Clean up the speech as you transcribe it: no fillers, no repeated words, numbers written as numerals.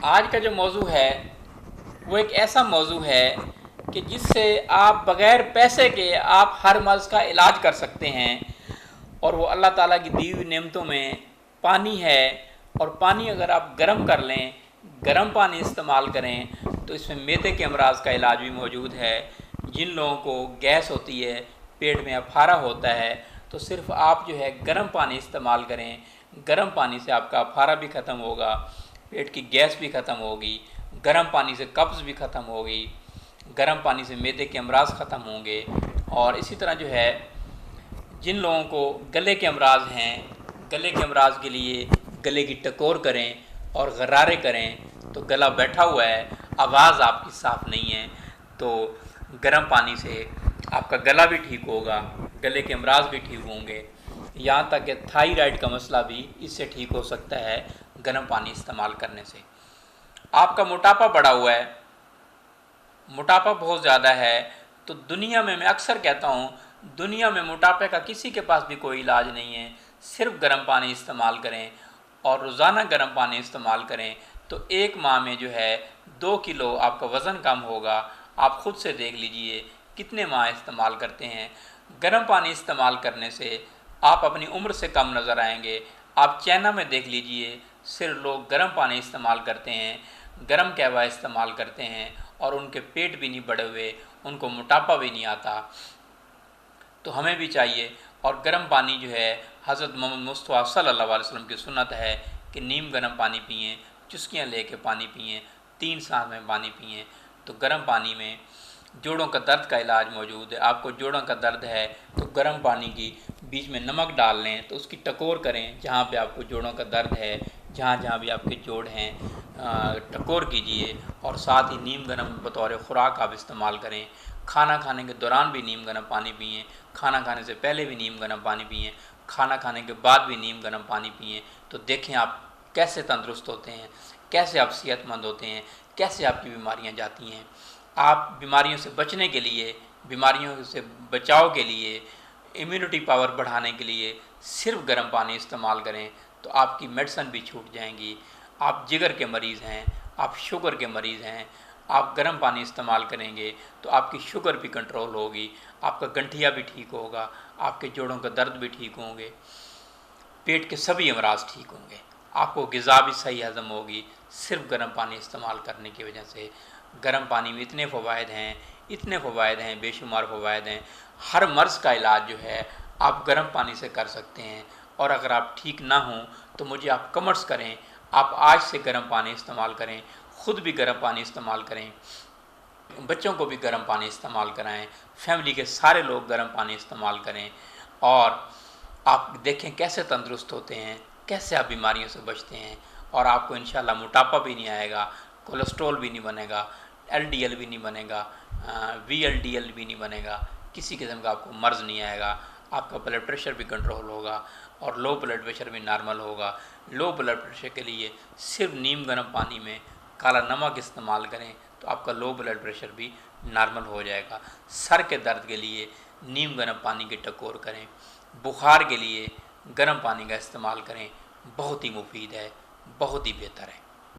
आज का जो मौजू है वो एक ऐसा मौजू है कि जिससे आप बग़ैर पैसे के आप हर मर्ज़ का इलाज कर सकते हैं। और वो अल्लाह ताला की दी हुई नेमतों में पानी है। और पानी अगर आप गर्म कर लें, गर्म पानी इस्तेमाल करें तो इसमें मैदे के अमराज का इलाज भी मौजूद है। जिन लोगों को गैस होती है, पेट में अफारा होता है, तो सिर्फ़ आप जो है गर्म पानी इस्तेमाल करें। गर्म पानी से आपका अफारा भी ख़त्म होगा, पेट की गैस भी ख़त्म होगी, गर्म पानी से कब्ज़ भी ख़त्म होगी, गर्म पानी से मैदे के अमराज ख़त्म होंगे। और इसी तरह जो है जिन लोगों को गले के अमराज हैं, गले के अमराज के लिए गले की टकोर करें और गरारे करें तो गला बैठा हुआ है, आवाज़ आपकी साफ़ नहीं है, तो गर्म पानी से आपका गला भी ठीक होगा, गले के अमराज भी ठीक होंगे। यहाँ तक कि थायराइड का मसला भी इससे ठीक हो सकता है गर्म पानी इस्तेमाल करने से। आपका मोटापा बढ़ा हुआ है, मोटापा बहुत ज़्यादा है, तो दुनिया में मैं अक्सर कहता हूँ, दुनिया में मोटापे का किसी के पास भी कोई इलाज नहीं है। सिर्फ गर्म पानी इस्तेमाल करें और रोज़ाना गर्म पानी इस्तेमाल करें तो एक माह में जो है 2 किलो आपका वज़न कम होगा। आप ख़ुद से देख लीजिए कितने माह इस्तेमाल करते हैं। गर्म पानी इस्तेमाल करने से आप अपनी उम्र से कम नज़र आएंगे। आप चाइना में देख लीजिए, सिर्फ लोग गर्म पानी इस्तेमाल करते हैं, गर्म कहवा इस्तेमाल करते हैं और उनके पेट भी नहीं बढ़े हुए, उनको मोटापा भी नहीं आता। तो हमें भी चाहिए। और गर्म पानी जो है हज़रत मोहम्मद मुस्तफ़ा सल्लल्लाहु अलैहि वसल्लम की सुन्नत है कि नीम गर्म पानी पिएँ, चुस्कियाँ लेके पानी पिएँ, 3 सांस में पानी पिएँ। तो गर्म पानी में जोड़ों का दर्द का इलाज मौजूद है। आपको जोड़ों का दर्द है तो गर्म पानी की बीच में नमक डाल लें, तो उसकी टकोर करें जहाँ पे आपको जोड़ों का दर्द है, जहाँ जहाँ भी आपके जोड़ हैं, टकोर कीजिए। और साथ ही नीम गर्म बतौर ख़ुराक आप इस्तेमाल करें। खाना खाने के दौरान भी नीम गर्म पानी पिएँ, खाना खाने से पहले भी नीम गर्म पानी पिएँ, खाना खाने के बाद भी नीम गर्म पानी पिएँ। तो देखें आप कैसे तंदुरुस्त होते हैं, कैसे आप सेहतमंद होते हैं, कैसे आपकी बीमारियां जाती हैं। आप बीमारियों से बचने के लिए, बीमारियों से बचाव के लिए, इम्यूनिटी पावर बढ़ाने के लिए सिर्फ गर्म पानी इस्तेमाल करें तो आपकी मेडिसिन भी छूट जाएंगी। आप जिगर के मरीज़ हैं, आप शुगर के मरीज़ हैं, आप गर्म पानी इस्तेमाल करेंगे तो आपकी शुगर भी कंट्रोल होगी, आपका गंठिया भी ठीक होगा, आपके जोड़ों का दर्द भी ठीक होंगे, पेट के सभी अमराज ठीक होंगे, आपको ग़िज़ा भी सही हज़म होगी सिर्फ गर्म पानी इस्तेमाल करने की वजह से। गर्म पानी में इतने फ़वाइद हैं, इतने फ़वाइद हैं, बेशुमार फ़वाइद हैं। हर मर्ज़ का इलाज जो है आप गर्म पानी से कर सकते हैं। और अगर आप ठीक ना हों तो मुझे आप कमेंट्स करें, आप आज से गर्म पानी इस्तेमाल करें, ख़ुद भी गर्म पानी इस्तेमाल करें, बच्चों को भी गर्म पानी इस्तेमाल कराएं, फैमिली के सारे लोग गर्म पानी इस्तेमाल करें। और आप देखें कैसे तंदुरुस्त होते हैं, कैसे आप बीमारियों से बचते हैं। और आपको इंशाल्लाह मोटापा भी नहीं आएगा, कोलेस्ट्रॉल भी नहीं बनेगा, LDL भी नहीं बनेगा, VLDL भी नहीं बनेगा, किसी किस्म का आपको मर्ज़ नहीं आएगा। आपका ब्लड प्रेशर भी कंट्रोल होगा और लो ब्लड प्रेशर भी नॉर्मल होगा। लो ब्लड प्रेशर के लिए सिर्फ नीम गर्म पानी में काला नमक इस्तेमाल करें तो आपका लो ब्लड प्रेशर भी नॉर्मल हो जाएगा। सर के दर्द के लिए नीम गर्म पानी की टकोर करें। बुखार के लिए गर्म पानी का इस्तेमाल करें, बहुत ही मुफीद है, बहुत ही बेहतर है।